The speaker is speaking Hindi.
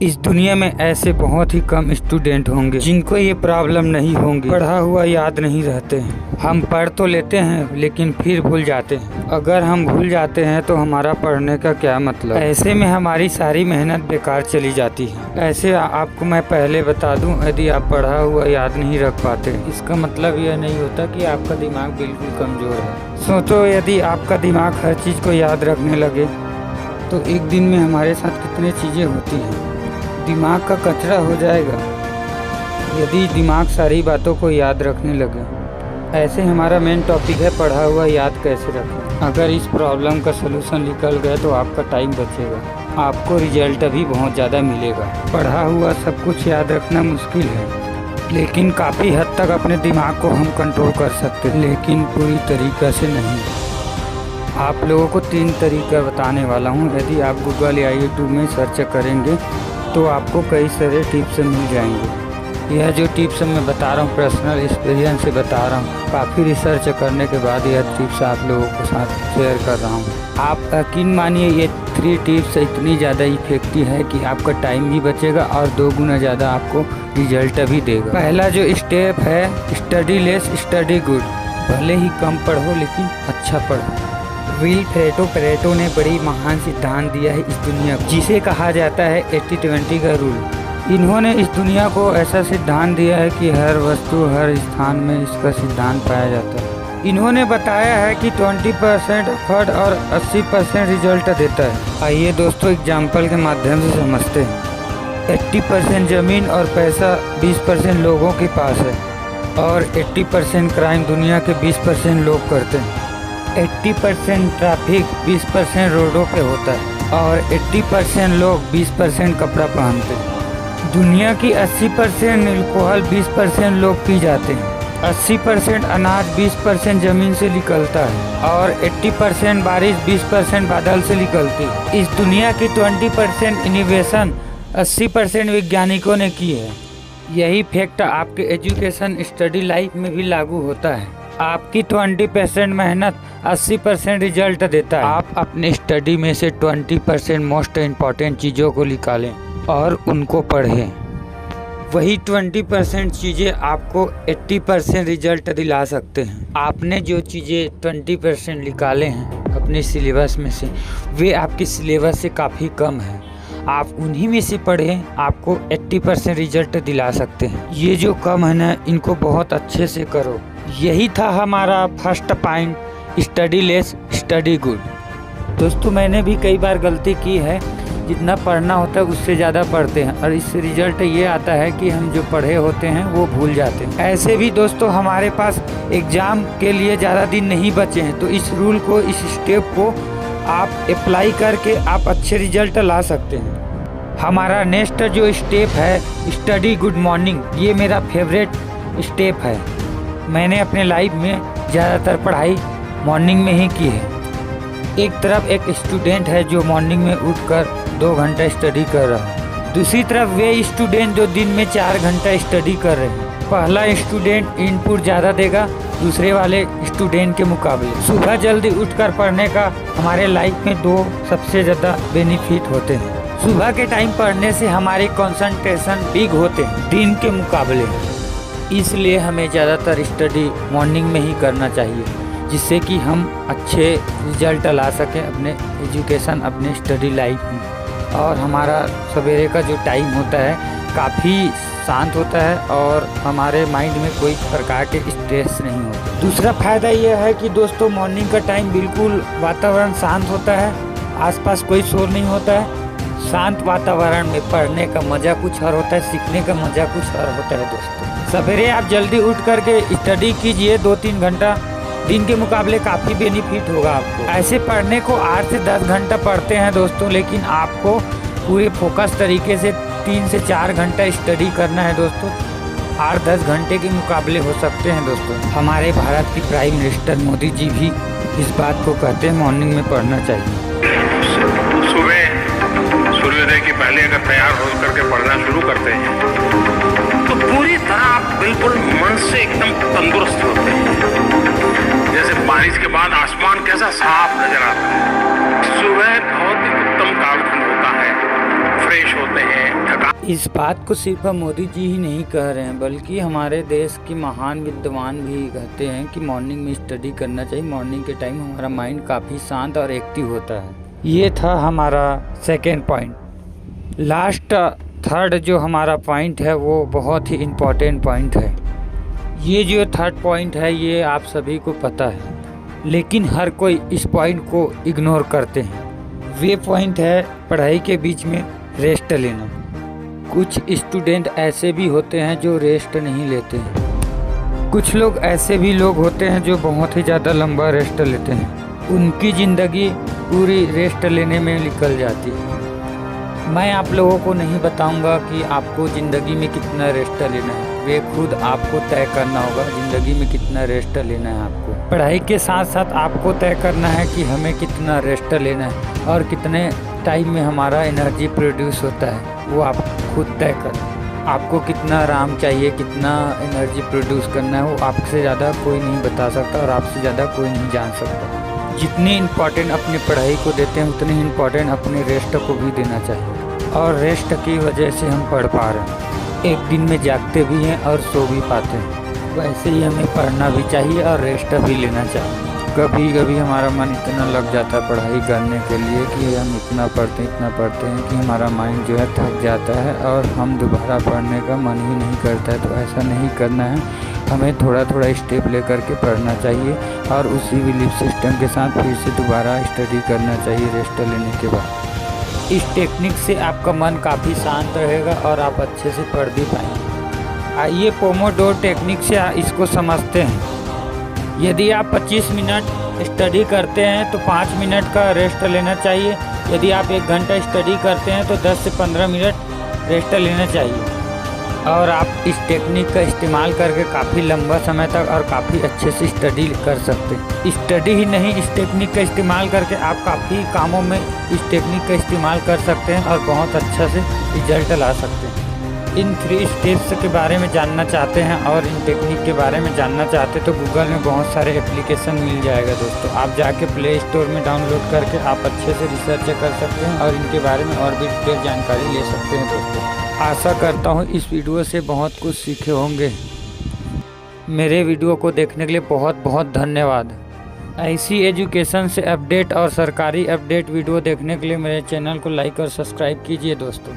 इस दुनिया में ऐसे बहुत ही कम स्टूडेंट होंगे जिनको ये प्रॉब्लम नहीं होंगी। पढ़ा हुआ याद नहीं रहते हैं। हम पढ़ तो लेते हैं लेकिन फिर भूल जाते हैं। अगर हम भूल जाते हैं तो हमारा पढ़ने का क्या मतलब। ऐसे में हमारी सारी मेहनत बेकार चली जाती है। ऐसे आपको मैं पहले बता दूं, यदि आप पढ़ा हुआ याद नहीं रख पाते इसका मतलब यह नहीं होता कि आपका दिमाग बिल्कुल कमज़ोर है। सोचो, यदि आपका दिमाग हर चीज़ को याद रखने लगे तो एक दिन में हमारे साथ कितनी चीज़ें होती हैं। दिमाग का कचरा हो जाएगा यदि दिमाग सारी बातों को याद रखने लगे। ऐसे हमारा मेन टॉपिक है पढ़ा हुआ याद कैसे रखें। अगर इस प्रॉब्लम का सलूशन निकल गया तो आपका टाइम बचेगा, आपको रिजल्ट भी बहुत ज़्यादा मिलेगा। पढ़ा हुआ सब कुछ याद रखना मुश्किल है, लेकिन काफ़ी हद तक अपने दिमाग को हम कंट्रोल कर सकते हैं, लेकिन पूरी तरीक़ा से नहीं। आप लोगों को 3 तरीका बताने वाला हूँ। यदि आप गूगल या यूट्यूब में सर्च करेंगे तो आपको कई सारे टिप्स मिल जाएंगे। यह जो टिप्स मैं बता रहा हूँ पर्सनल एक्सपीरियंस से बता रहा हूँ। काफ़ी रिसर्च करने के बाद यह टिप्स आप लोगों के साथ शेयर कर रहा हूँ। आप यकीन मानिए ये 3 टिप्स इतनी ज़्यादा इफेक्टिव है कि आपका टाइम भी बचेगा और 2 गुना ज़्यादा आपको रिजल्ट भी देगा। पहला जो स्टेप है, स्टडी लेस स्टडी गुड। भले ही कम पढ़ो लेकिन अच्छा पढ़ो। विल पेरेटो ने बड़ी महान सिद्धांत दिया है इस दुनिया को, जिसे कहा जाता है 80-20 का रूल। इन्होंने इस दुनिया को ऐसा सिद्धांत दिया है कि हर वस्तु हर स्थान में इसका सिद्धांत पाया जाता है। इन्होंने बताया है कि 20% एफर्ट और 80% रिजल्ट देता है। आइए दोस्तों एग्जाम्पल के माध्यम से समझते हैं। 80% ज़मीन और पैसा 20% लोगों के पास है और 80% क्राइम दुनिया के 20% लोग करते हैं। 80% ट्रैफिक 20% रोडों पे होता है और 80% लोग 20% कपड़ा पहनते हैं। दुनिया की 80% अल्कोहल 20% लोग पी जाते हैं। 80% अनाज 20% जमीन से निकलता है और 80% बारिश 20% बादल से निकलती है। इस दुनिया की 20% इनोवेशन 80% वैज्ञानिकों ने की है। यही फैक्ट आपके एजुकेशन स्टडी लाइफ में भी लागू होता है। आपकी 20% मेहनत 80% रिजल्ट देता है। आप अपने स्टडी में से 20% मोस्ट इम्पॉर्टेंट चीज़ों को निकालें और उनको पढ़ें। वही 20% चीज़ें आपको 80% रिजल्ट दिला सकते हैं। आपने जो चीज़ें 20% निकाले हैं अपने सिलेबस में से, वे आपके सिलेबस से काफ़ी कम है। आप उन्हीं में से पढ़ें, आपको 80% रिजल्ट दिला सकते हैं। ये जो कम है ना, इनको बहुत अच्छे से करो। यही था हमारा first point, study less study good. दोस्तों मैंने भी कई बार गलती की है, जितना पढ़ना होता है उससे ज़्यादा पढ़ते हैं और इससे रिजल्ट ये आता है कि हम जो पढ़े होते हैं वो भूल जाते हैं। ऐसे भी दोस्तों हमारे पास एग्ज़ाम के लिए ज़्यादा दिन नहीं बचे हैं, तो इस रूल को, इस स्टेप को आप अप्लाई करके आप अच्छे रिजल्ट ला सकते हैं। हमारा नेक्स्ट जो स्टेप है स्टडी गुड मॉर्निंग, ये मेरा फेवरेट स्टेप है। मैंने अपने लाइफ में ज़्यादातर पढ़ाई मॉर्निंग में ही की है। एक तरफ एक स्टूडेंट है जो मॉर्निंग में उठकर 2 घंटा स्टडी कर रहा है, दूसरी तरफ वे स्टूडेंट जो दिन में 4 घंटा स्टडी कर रहे हैं। पहला स्टूडेंट इनपुट ज़्यादा देगा दूसरे वाले स्टूडेंट के मुकाबले। सुबह जल्दी उठकर पढ़ने का हमारे लाइफ में 2 सबसे ज़्यादा बेनिफिट होते हैं। सुबह के टाइम पढ़ने से हमारे कंसंट्रेशन बिग होते हैं दिन के मुकाबले, इसलिए हमें ज़्यादातर स्टडी मॉर्निंग में ही करना चाहिए, जिससे कि हम अच्छे रिजल्ट ला सकें अपने एजुकेशन, अपने स्टडी लाइफ में। और हमारा सवेरे का जो टाइम होता है काफ़ी शांत होता है और हमारे माइंड में कोई प्रकार के स्ट्रेस नहीं होता। दूसरा फ़ायदा यह है कि दोस्तों मॉर्निंग का टाइम बिल्कुल वातावरण शांत होता है, आसपास कोई शोर नहीं होता है। शांत वातावरण में पढ़ने का मज़ा कुछ और होता है, सीखने का मज़ा कुछ और होता है। दोस्तों सवेरे आप जल्दी उठ करके स्टडी कीजिए 2-3 घंटा, दिन के मुकाबले काफ़ी बेनिफिट होगा आपको। ऐसे पढ़ने को 8 से 10 घंटा पढ़ते हैं दोस्तों, लेकिन आपको पूरे फोकस तरीके से 3 से 4 घंटा स्टडी करना है दोस्तों। 8-10 घंटे के मुकाबले हो सकते हैं दोस्तों। हमारे भारत की प्राइम मिनिस्टर मोदी जी भी इस बात को कहते हैं मॉर्निंग में पढ़ना चाहिए। सुबह सूर्योदय के पहले अगर तैयार हो करके पढ़ना शुरू करते हैं तो पूरी तरह आप बिल्कुल मन से एकदम तंदुरुस्त होते हैं। जैसे बारिश के बाद आसमान कैसा साफ नजर आता है। सुबह बहुत ही उत्तम कालखंड होता है। रिफ्रेश होते हैं, थकान। इस बात को सिर्फ मोदी जी ही नहीं कह रहे हैं, बल्कि हमारे देश के महान विद्वान भी कहते हैं कि मॉर्निंग में स्टडी करना चाहिए। मॉर्निंग के टाइम हमारा माइंड काफ़ी शांत और एक्टिव होता है। ये था हमारा सेकेंड पॉइंट। लास्ट थर्ड जो हमारा पॉइंट है वो बहुत ही इम्पोर्टेंट पॉइंट है। ये जो थर्ड पॉइंट है ये आप सभी को पता है, लेकिन हर कोई इस पॉइंट को इग्नोर करते हैं। वे पॉइंट है पढ़ाई के बीच में रेस्ट लेना। कुछ स्टूडेंट ऐसे भी होते हैं जो रेस्ट नहीं लेते हैं। कुछ लोग ऐसे भी लोग होते हैं जो बहुत ही ज़्यादा लंबा रेस्ट लेते हैं। उनकी ज़िंदगी पूरी रेस्ट लेने में निकल जाती है। मैं आप लोगों को नहीं बताऊंगा कि आपको ज़िंदगी में कितना रेस्ट लेना है, वे खुद आपको तय करना होगा ज़िंदगी में कितना रेस्ट लेना है। आपको पढ़ाई के साथ साथ आपको तय करना है कि हमें कितना रेस्ट लेना है और कितने टाइम में हमारा एनर्जी प्रोड्यूस होता है, वो आप खुद तय कर। आपको कितना आराम चाहिए, कितना एनर्जी प्रोड्यूस करना है, वो आपसे ज़्यादा कोई नहीं बता सकता और आपसे ज़्यादा कोई नहीं जान सकता। जितनी इम्पोर्टेंट अपनी पढ़ाई को देते हैं उतनी इम्पोर्टेंट अपने रेस्ट को भी देना चाहिए, और रेस्ट की वजह से हम पढ़ पा रहे हैं। एक दिन में जागते भी हैं और सो भी पाते हैं। वैसे ही हमें पढ़ना भी चाहिए और रेस्ट भी लेना चाहिए। कभी कभी हमारा मन इतना लग जाता है पढ़ाई करने के लिए कि हम इतना पढ़ते हैं कि हमारा माइंड जो है थक जाता है और हम दोबारा पढ़ने का मन ही नहीं करता है। तो ऐसा नहीं करना है, हमें थोड़ा थोड़ा स्टेप लेकर के पढ़ना चाहिए और उसी बिलीफ सिस्टम के साथ फिर से दोबारा स्टडी करना चाहिए रेस्ट लेने के बाद। इस टेक्निक से आपका मन काफ़ी शांत रहेगा और आप अच्छे से पढ़ भी पाएंगे। आइए पोमोडोर टेक्निक से इसको समझते हैं। यदि आप 25 मिनट स्टडी करते हैं तो 5 मिनट का रेस्ट लेना चाहिए। यदि आप 1 घंटा स्टडी करते हैं तो 10 से 15 मिनट रेस्ट लेना चाहिए। और आप इस टेक्निक का इस्तेमाल करके काफ़ी लंबा समय तक और काफ़ी अच्छे से स्टडी कर सकते हैं। स्टडी ही नहीं, इस टेक्निक का इस्तेमाल करके आप काफ़ी कामों में इस टेक्निक का इस्तेमाल कर सकते हैं और बहुत अच्छा से रिजल्ट ला सकते हैं। इन 3 स्टेप्स के बारे में जानना चाहते हैं और इन टेक्निक के बारे में जानना चाहते हैं तो गूगल में बहुत सारे एप्लीकेशन मिल जाएगा दोस्तों। आप जाके प्ले स्टोर में डाउनलोड करके आप अच्छे से रिसर्च कर सकते हैं और इनके बारे में और भी डिटेल जानकारी ले सकते हैं दोस्तों। आशा करता हूँ इस वीडियो से बहुत कुछ सीखे होंगे। मेरे वीडियो को देखने के लिए बहुत बहुत धन्यवाद। ऐसी एजुकेशन से अपडेट और सरकारी अपडेट वीडियो देखने के लिए मेरे चैनल को लाइक और सब्सक्राइब कीजिए दोस्तों।